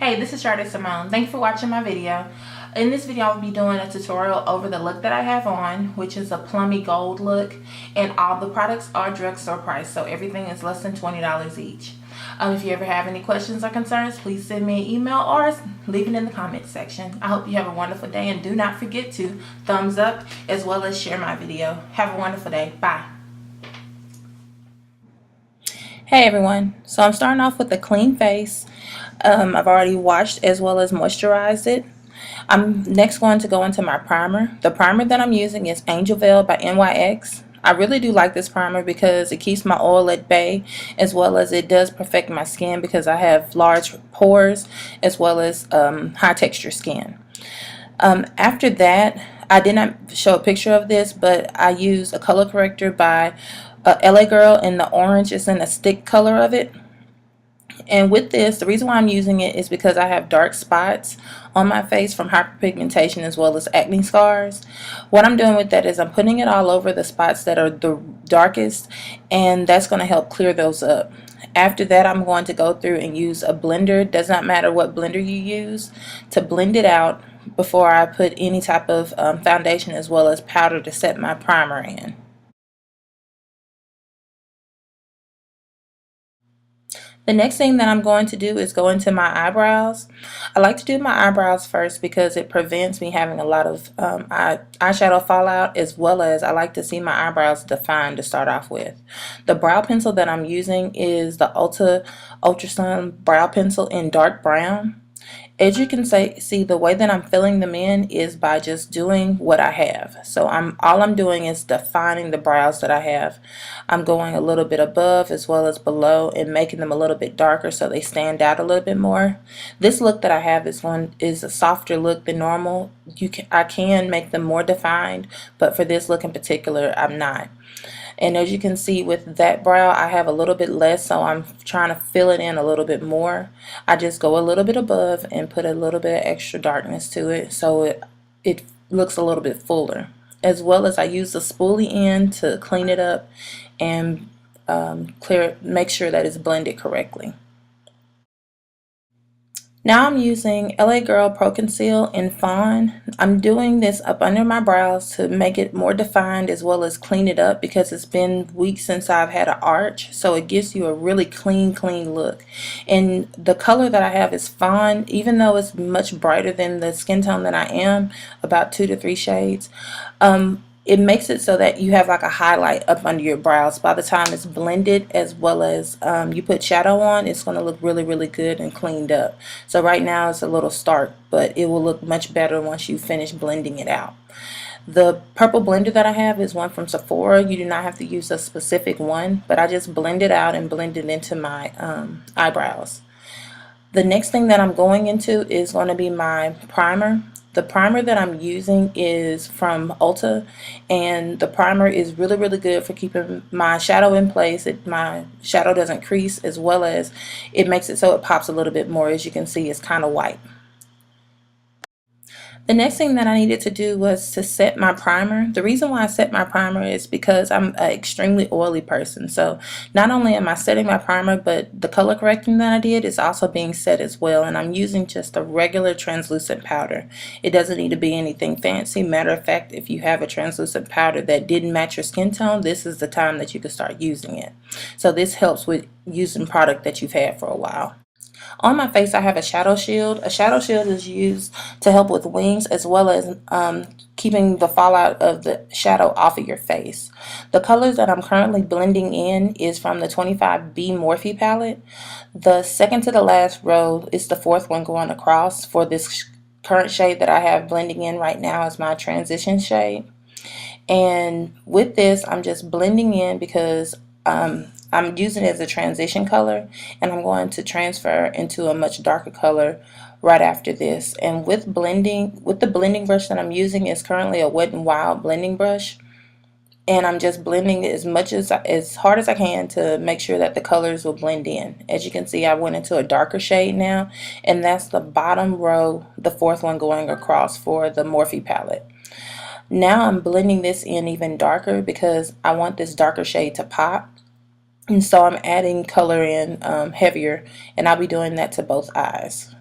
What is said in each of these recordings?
Hey, this is Jordana Simone. Thank you for watching my video. In this video, I'll be doing a tutorial over the look that I have on, which is a plummy gold look, and all the products are drugstore price, so everything is less than $20 each. If you ever have any questions or concerns, please send me an email or leave it in the comments section. I hope you have a wonderful day, and do not forget to thumbs up as well as share my video. Have a wonderful day. Bye. Hey everyone, so I'm starting off with a clean face. I've already washed as well as moisturized it. I'm next going to go into my primer. The primer that I'm using is Angel Veil by NYX. I really do like this primer because it keeps my oil at bay, as well as it does perfect my skin because I have large pores as well as high texture skin. After that, I did not show a picture of this, but I used a color corrector by LA Girl, and the orange is in a stick color of it. And with this, the reason why I'm using it is because I have dark spots on my face from hyperpigmentation as well as acne scars. What I'm doing with that is I'm putting it all over the spots that are the darkest, and that's going to help clear those up. After that, I'm going to go through and use a blender. Does not matter what blender you use, to blend it out before I put any type of foundation as well as powder to set my primer in. The next thing that I'm going to do is go into my eyebrows. I like to do my eyebrows first because it prevents me having a lot of eyeshadow fallout, as well as I like to see my eyebrows defined to start off with. The brow pencil that I'm using is the Ulta Ultrasun Brow Pencil in dark brown. As you can see, the way that I'm filling them in is by just doing what I have. So all I'm doing is defining the brows that I have. I'm going a little bit above as well as below and making them a little bit darker so they stand out a little bit more. This look that I have is a softer look than normal. I can make them more defined, but for this look in particular, I'm not. And as you can see with that brow, I have a little bit less, so I'm trying to fill it in a little bit more. I just go a little bit above and put a little bit of extra darkness to it so it looks a little bit fuller. As well as I use the spoolie end to clean it up and make sure that it's blended correctly. Now I'm using LA Girl Pro Conceal in Fawn. I'm doing this up under my brows to make it more defined as well as clean it up because it's been weeks since I've had an arch, so it gives you a really clean look. And the color that I have is Fawn, even though it's much brighter than the skin tone that I am, about 2 to 3 shades. It makes it so that you have like a highlight up under your brows. By the time it's blended as well as you put shadow on, it's going to look really good and cleaned up. So right now it's a little stark, but it will look much better once you finish blending it out. The purple blender that I have is one from Sephora. You do not have to use a specific one, but I just blend it out and blend it into my eyebrows. The next thing that I'm going into is going to be my primer. The primer that I'm using is from Ulta, and the primer is really good for keeping my shadow in place. My shadow doesn't crease, as well as it makes it so it pops a little bit more. As you can see, it's kind of white. The next thing that I needed to do was to set my primer. The reason why I set my primer is because I'm an extremely oily person. So not only am I setting my primer, but the color correcting that I did is also being set as well. And I'm using just a regular translucent powder. It doesn't need to be anything fancy. Matter of fact, if you have a translucent powder that didn't match your skin tone, this is the time that you can start using it. So this helps with using product that you've had for a while. On my face, I have a shadow shield. A shadow shield is used to help with wings as well as keeping the fallout of the shadow off of your face. The colors that I'm currently blending in is from the 25B Morphe palette. The second to the last row is the fourth one going across for this current shade that I have blending in right now as my transition shade. And with this, I'm just blending in because I'm using it as a transition color, and I'm going to transfer into a much darker color right after this. And with the blending brush that I'm using is currently a Wet n Wild blending brush, and I'm just blending it as hard as I can to make sure that the colors will blend in. As you can see, I went into a darker shade now, and that's the bottom row, the fourth one going across for the Morphe palette. Now I'm blending this in even darker because I want this darker shade to pop. And so I'm adding color in heavier, and I'll be doing that to both eyes.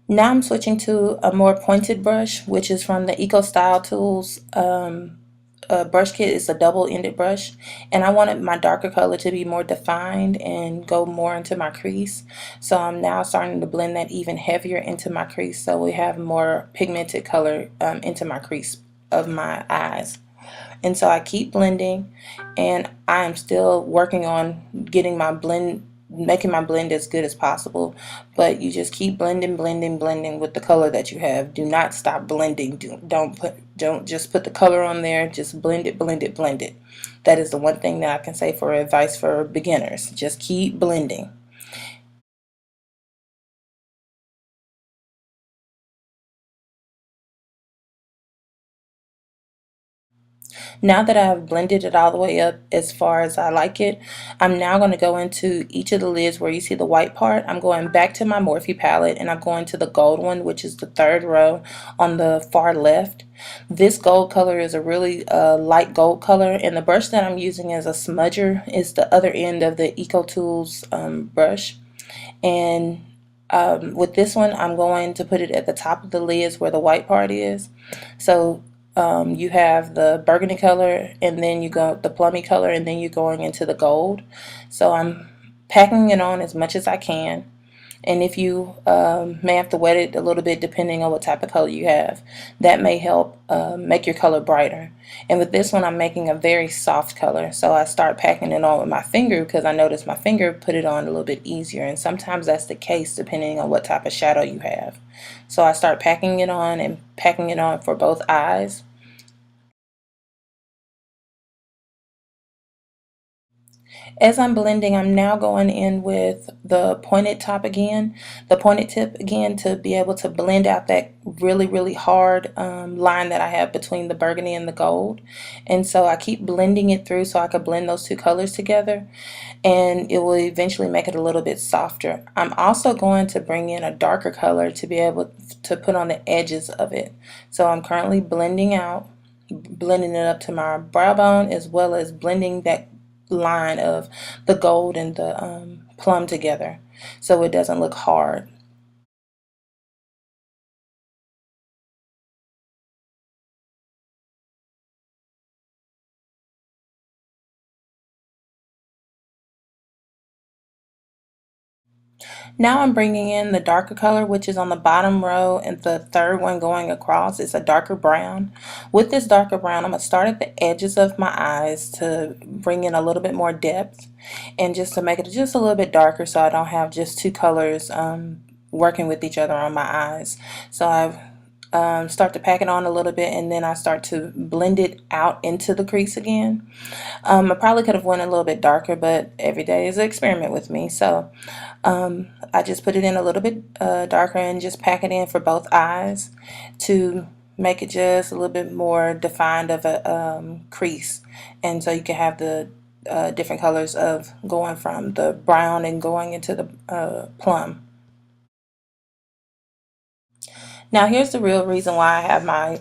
Now I'm switching to a more pointed brush, which is from the Eco Style Tools brush kit. Is a double-ended brush, and I wanted my darker color to be more defined and go more into my crease. So I'm now starting to blend that even heavier into my crease, so we have more pigmented color into my crease of my eyes. And so I keep blending, and I am still working on getting my blend, making my blend as good as possible. But you just keep blending, blending, blending with the color that you have. Do not stop blending. Don't just put the color on there. Just blend it, blend it, blend it. That is the one thing that I can say for advice for beginners. Just keep blending. Now that I've blended it all the way up as far as I like it, I'm now going to go into each of the lids where you see the white part. I'm going back to my Morphe palette, and I'm going to the gold one, which is the third row on the far left. This gold color is a really light gold color, and the brush that I'm using as a smudger is the other end of the Eco Tools brush. And with this one, I'm going to put it at the top of the lids where the white part is. So you have the burgundy color, and then you go the plummy color, and then you're going into the gold. So I'm packing it on as much as I can. And if you may have to wet it a little bit depending on what type of color you have, that may help make your color brighter. And with this one, I'm making a very soft color, so I start packing it on with my finger because I noticed my finger put it on a little bit easier, and sometimes that's the case depending on what type of shadow you have. So I start packing it on and packing it on for both eyes. As I'm blending, I'm now going in with the pointed top again, the pointed tip again, to be able to blend out that really, really hard line that I have between the burgundy and the gold. And so I keep blending it through so I can blend those two colors together, and it will eventually make it a little bit softer. I'm also going to bring in a darker color to be able to put on the edges of it. So I'm currently blending it up to my brow bone, as well as blending that line of the gold and the plum together so it doesn't look hard. Now I'm bringing in the darker color, which is on the bottom row, and the third one going across is a darker brown. With this darker brown, I'm going to start at the edges of my eyes to bring in a little bit more depth, and just to make it just a little bit darker so I don't have just two colors working with each other on my eyes. So I start to pack it on a little bit, and then I start to blend it out into the crease again. I probably could have went a little bit darker, but every day is an experiment with me. So I just put it in a little bit darker and just pack it in for both eyes to make it just a little bit more defined of a crease. And so you can have the different colors of going from the brown and going into the plum. Now, here's the real reason why I have my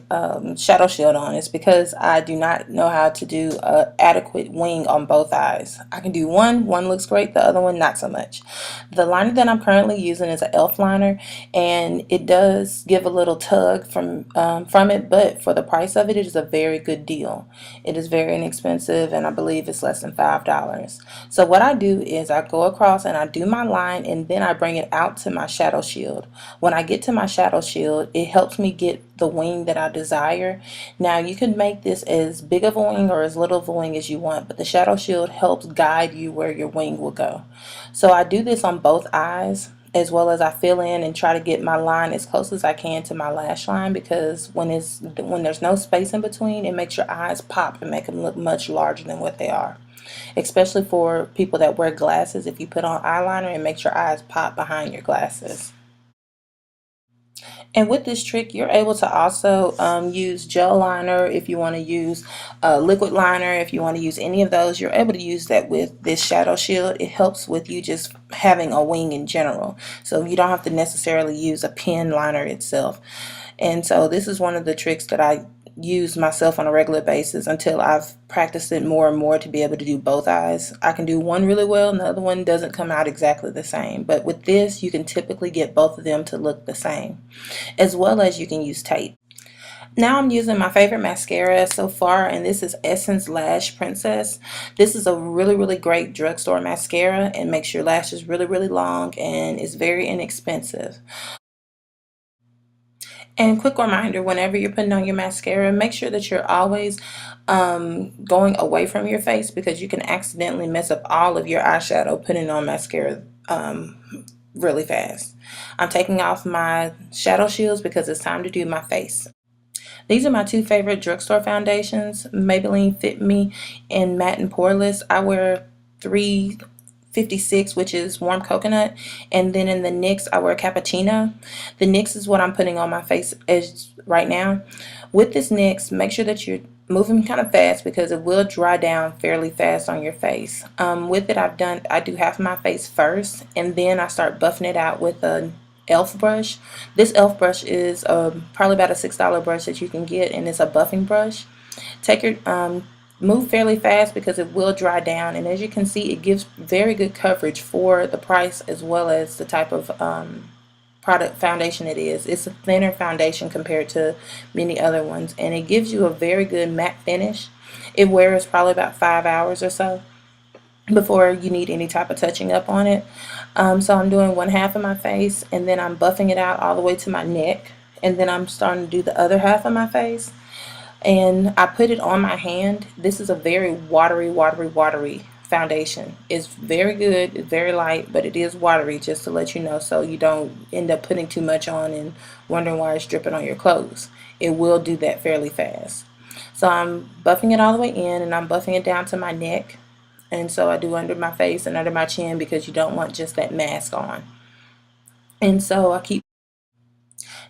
shadow shield on, is because I do not know how to do a adequate wing on both eyes. I can do one looks great, the other one not so much. The liner that I'm currently using is an e.l.f. liner, and it does give a little tug from it, but for the price of it, it is a very good deal. It is very inexpensive, and I believe it's less than $5. So what I do is I go across and I do my line, and then I bring it out to my shadow shield. When I get to my shadow shield, it helps me get the wing that I desire. Now you can make this as big of a wing or as little of a wing as you want, but the shadow shield helps guide you where your wing will go. So I do this on both eyes, as well as I fill in and try to get my line as close as I can to my lash line, because when there's no space in between, it makes your eyes pop and make them look much larger than what they are. Especially for people that wear glasses, if you put on eyeliner, it makes your eyes pop behind your glasses. And with this trick, you're able to also use gel liner if you want to use liquid liner. If you want to use any of those, you're able to use that with this shadow shield. It helps with you just having a wing in general. So you don't have to necessarily use a pen liner itself. And so this is one of the tricks that I use myself on a regular basis until I've practiced it more and more to be able to do both eyes. I can do one really well and the other one doesn't come out exactly the same. But with this, you can typically get both of them to look the same, as well as you can use tape. Now I'm using my favorite mascara so far, and this is Essence Lash Princess. This is a really, really great drugstore mascara and makes your lashes really, really long and is very inexpensive. And quick reminder, whenever you're putting on your mascara, make sure that you're always going away from your face, because you can accidentally mess up all of your eyeshadow putting on mascara really fast. I'm taking off my shadow shields because it's time to do my face. These are my two favorite drugstore foundations, Maybelline Fit Me and Matte and Poreless. I wear 356, which is warm coconut, and then in the NYX I wear Cappuccino. The NYX is what I'm putting on my face as right now. With this NYX, make sure that you're moving kind of fast because it will dry down fairly fast on your face. With it, I do half of my face first, and then I start buffing it out with a elf brush. This elf brush is probably about a $6 brush that you can get, and it's a buffing brush. Take your move fairly fast because it will dry down, and as you can see, it gives very good coverage for the price as well as the type of product foundation it is. It's a thinner foundation compared to many other ones, and it gives you a very good matte finish. It wears probably about 5 hours or so before you need any type of touching up on it. So I'm doing one half of my face, and then I'm buffing it out all the way to my neck, and then I'm starting to do the other half of my face, and I put it on my hand. This is a very watery foundation. It's very good, it's very light, but it is watery, just to let you know, so you don't end up putting too much on and wondering why it's dripping on your clothes. It will do that fairly fast. So I'm buffing it all the way in, and I'm buffing it down to my neck. And so I do under my face and under my chin because you don't want just that mask on. And so I keep.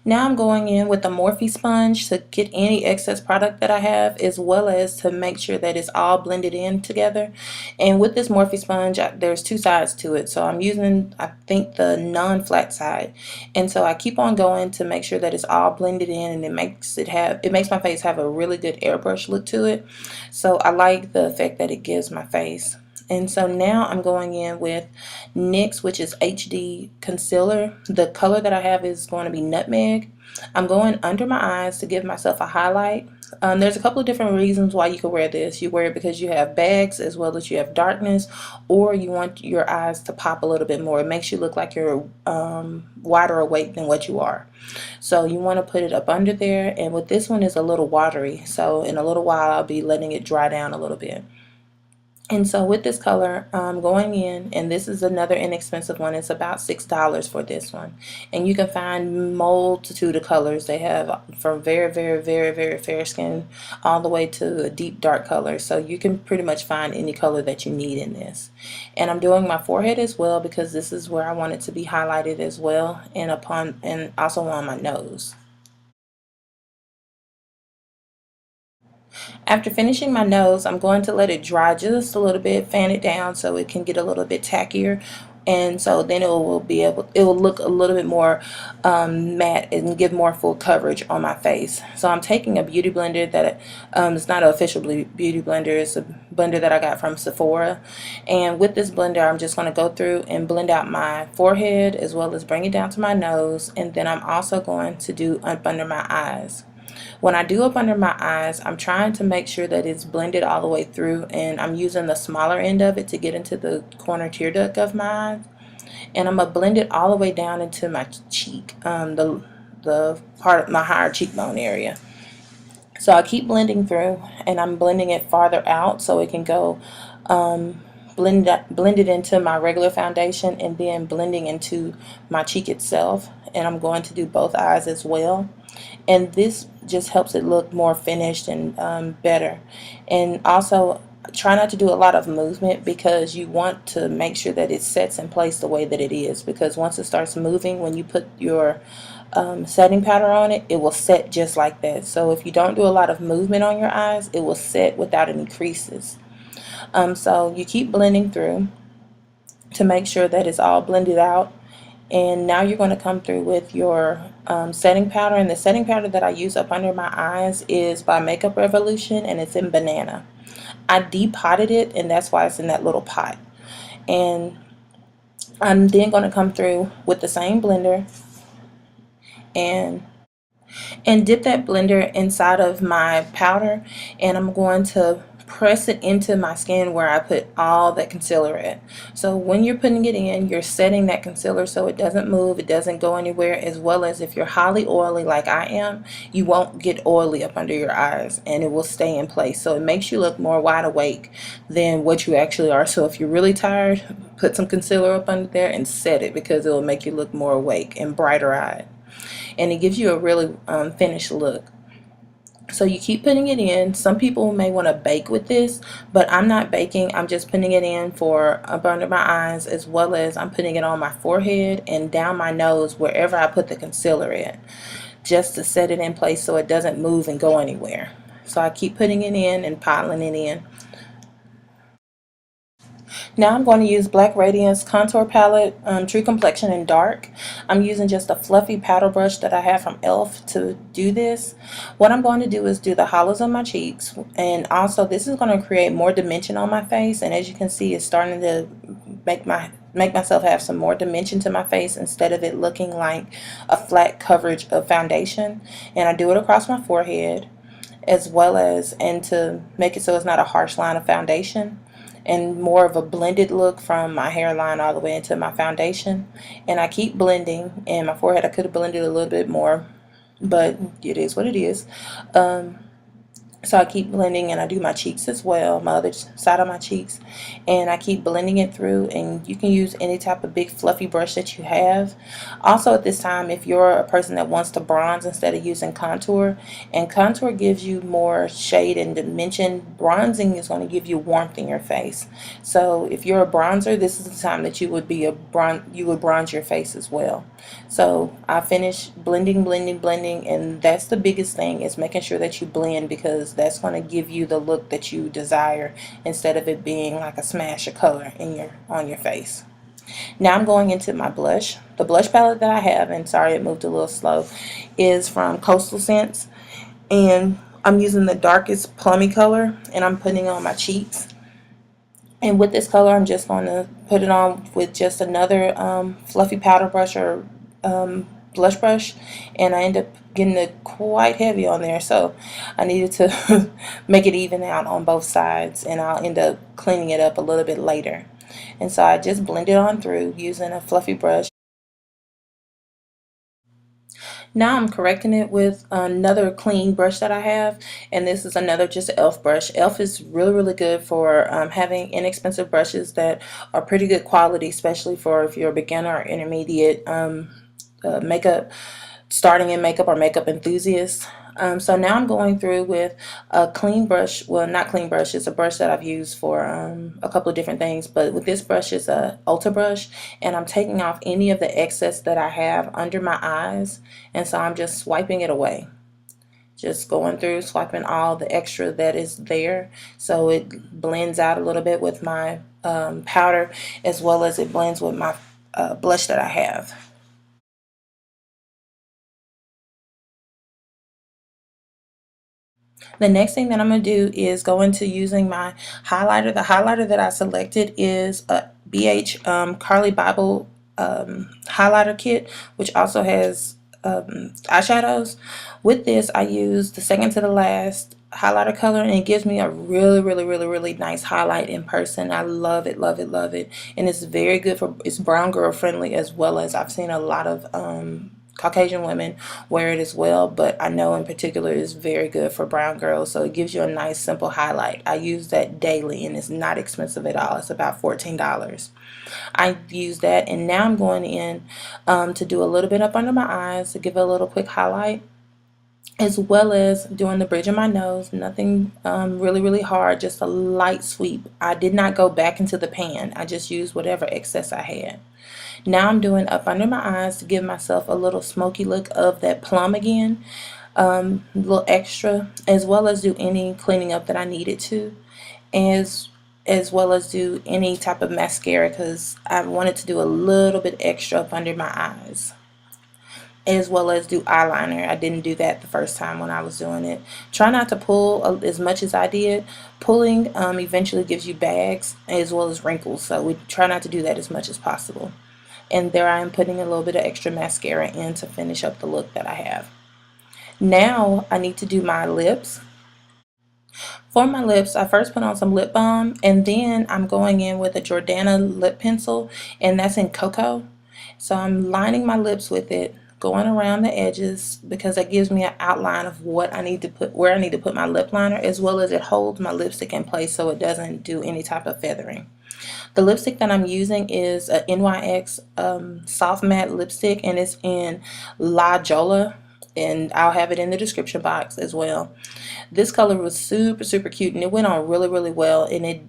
Now I'm going in with a Morphe sponge to get any excess product that I have, as well as to make sure that it's all blended in together. And with this Morphe sponge, there's two sides to it. So I'm using, I think, the non-flat side. And so I keep on going to make sure that it's all blended in, and it makes my face have a really good airbrush look to it. So I like the effect that it gives my face. And so now I'm going in with NYX, which is HD Concealer. The color that I have is going to be Nutmeg. I'm going under my eyes to give myself a highlight. There's a couple of different reasons why you could wear this. You wear it because you have bags as well as you have darkness, or you want your eyes to pop a little bit more. It makes you look like you're wider awake than what you are. So you want to put it up under there, and with this one is a little watery. So in a little while I'll be letting it dry down a little bit. And so with this color, I'm going in, and this is another inexpensive one. It's about $6 for this one. And you can find multitude of colors. They have from very, very, very, very fair skin all the way to a deep dark color. So you can pretty much find any color that you need in this. And I'm doing my forehead as well because this is where I want it to be highlighted as well, and also on my nose. After finishing my nose, I'm going to let it dry just a little bit, fan it down so it can get a little bit tackier, and so then it will look a little bit more matte and give more full coverage on my face. So I'm taking a beauty blender that is not an official beauty blender. It's a blender that I got from Sephora, and with this blender I'm just going to go through and blend out my forehead as well as bring it down to my nose, and then I'm also going to do up under my eyes. When I do up under my eyes, I'm trying to make sure that it's blended all the way through, and I'm using the smaller end of it to get into the corner tear duct of my eyes. And I'm going to blend it all the way down into my cheek, the part of my higher cheekbone area. So I keep blending through, and I'm blending it farther out so it can go blend it into my regular foundation, and then blending into my cheek itself. And I'm going to do both eyes as well. And this just helps it look more finished and better. And also try not to do a lot of movement because you want to make sure that it sets in place the way that it is, because once it starts moving, when you put your setting powder on it, it will set just like that. So if you don't do a lot of movement on your eyes, it will set without any creases. So you keep blending through to make sure that it's all blended out. And now you're going to come through with your setting powder. And the setting powder that I use up under my eyes is by Makeup Revolution, and it's in Banana. I depotted it, and that's why it's in that little pot. And I'm then going to come through with the same blender and dip that blender inside of my powder, and I'm going to press it into my skin where I put all that concealer at. So when you're putting it in, you're setting that concealer so it doesn't move, it doesn't go anywhere, as well as if you're highly oily like I am, you won't get oily up under your eyes and it will stay in place. So it makes you look more wide awake than what you actually are. So if you're really tired, put some concealer up under there and set it, because it will make you look more awake and brighter eyed, and it gives you a really finished look. So you keep putting it in. Some people may want to bake with this, but I'm not baking. I'm just putting it in for up under my eyes, as well as I'm putting it on my forehead and down my nose wherever I put the concealer in, just to set it in place so it doesn't move and go anywhere. So I keep putting it in and piling it in. Now I'm going to use Black Radiance Contour Palette, True Complexion in Dark. I'm using just a fluffy paddle brush that I have from e.l.f. to do this. What I'm going to do is do the hollows on my cheeks, and also this is going to create more dimension on my face, and as you can see, it's starting to make myself have some more dimension to my face instead of it looking like a flat coverage of foundation. And I do it across my forehead, as well as, and to make it so it's not a harsh line of foundation, and more of a blended look from my hairline all the way into my foundation. And I keep blending, and my forehead I could have blended a little bit more, but it is what it is. So I keep blending, and I do my cheeks as well, my other side of my cheeks, and I keep blending it through. And you can use any type of big fluffy brush that you have. Also at this time, if you're a person that wants to bronze instead of using contour, and contour gives you more shade and dimension, bronzing is going to give you warmth in your face. So if you're a bronzer, this is the time that you would bronze your face as well. So I finish blending, and that's the biggest thing, is making sure that you blend, because that's going to give you the look that you desire instead of it being like a smash of color on your face. Now I'm going into my blush. The blush palette that I have, and sorry it moved a little slow, is from Coastal Scents, and I'm using the darkest plummy color, and I'm putting it on my cheeks. And with this color, I'm just going to put it on with just another fluffy powder brush or blush brush, and I end up getting it quite heavy on there, so I needed to make it even out on both sides, and I'll end up cleaning it up a little bit later. And so I just blend it on through using a fluffy brush. Now I'm correcting it with another clean brush that I have, and this is another just e.l.f. brush. e.l.f. is really good for having inexpensive brushes that are pretty good quality, especially for if you're a beginner or intermediate makeup, starting in makeup, or makeup enthusiast. So now I'm going through with a clean brush. Well, not clean brush, it's a brush that I've used for a couple of different things, but with this brush, it's a Ulta brush, and I'm taking off any of the excess that I have under my eyes, and so I'm just swiping it away. Just going through, swiping all the extra that is there, so it blends out a little bit with my powder, as well as it blends with my blush that I have. The next thing that I'm going to do is go into using my highlighter. The highlighter that I selected is a BH Carli Bybel highlighter kit, which also has eyeshadows. With this, I use the second to the last highlighter color, and it gives me a really nice highlight in person. I love it, and it's very good for, it's brown girl friendly, as well as I've seen a lot of Caucasian women wear it as well, but I know in particular it's very good for brown girls, so it gives you a nice simple highlight. I use that daily, and it's not expensive at all. It's about $14. I use that, and now I'm going in to do a little bit up under my eyes to give it a little quick highlight, as well as doing the bridge of my nose. Nothing really hard, just a light sweep. I did not go back into the pan. I just used whatever excess I had. Now I'm doing up under my eyes to give myself a little smoky look of that plum again, a little extra, as well as do any cleaning up that I needed to. As as well as do any type of mascara because I wanted to do a little bit extra up under my eyes, as well as do eyeliner. I didn't do that the first time when I was doing it. Try not to pull as much as I did. Pulling eventually gives you bags as well as wrinkles, so we try not to do that as much as possible. And there I am putting a little bit of extra mascara in to finish up the look that I have. Now I need to do my lips. For my lips, I first put on some lip balm, and then I'm going in with a Jordana lip pencil, and that's in Coco. So I'm lining my lips with it, going around the edges because that gives me an outline of what I need to put, where I need to put my lip liner, as well as it holds my lipstick in place so it doesn't do any type of feathering. The lipstick that I'm using is a NYX soft matte lipstick, and it's in Jolla, and I'll have it in the description box as well. This color was super cute, and it went on really well, and it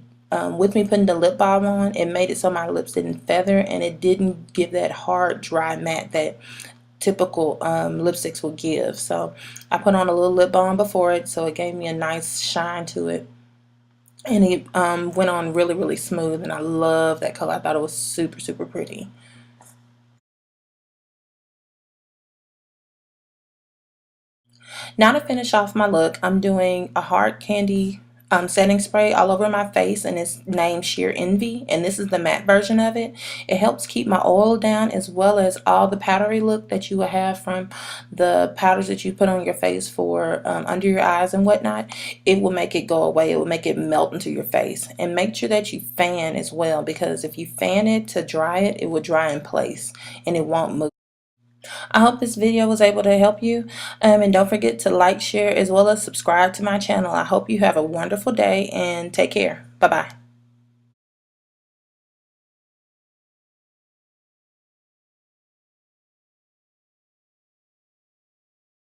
with me putting the lip balm on, it made it so my lips didn't feather, and it didn't give that hard dry matte that typical lipsticks will give. So I put on a little lip balm before it, so it gave me a nice shine to it, and it went on really smooth, and I love that color. I thought it was super pretty. Now to finish off my look, I'm doing a hard candy setting spray all over my face, and it's named Sheer Envy, and this is the matte version of it. It helps keep my oil down, as well as all the powdery look that you will have from the powders that you put on your face for under your eyes and whatnot. It will make it go away. It will make it melt into your face. And make sure that you fan as well, because if you fan it to dry it, it will dry in place and it won't move. I hope this video was able to help you, and don't forget to like, share, as well as subscribe to my channel. I hope you have a wonderful day, and take care. Bye bye.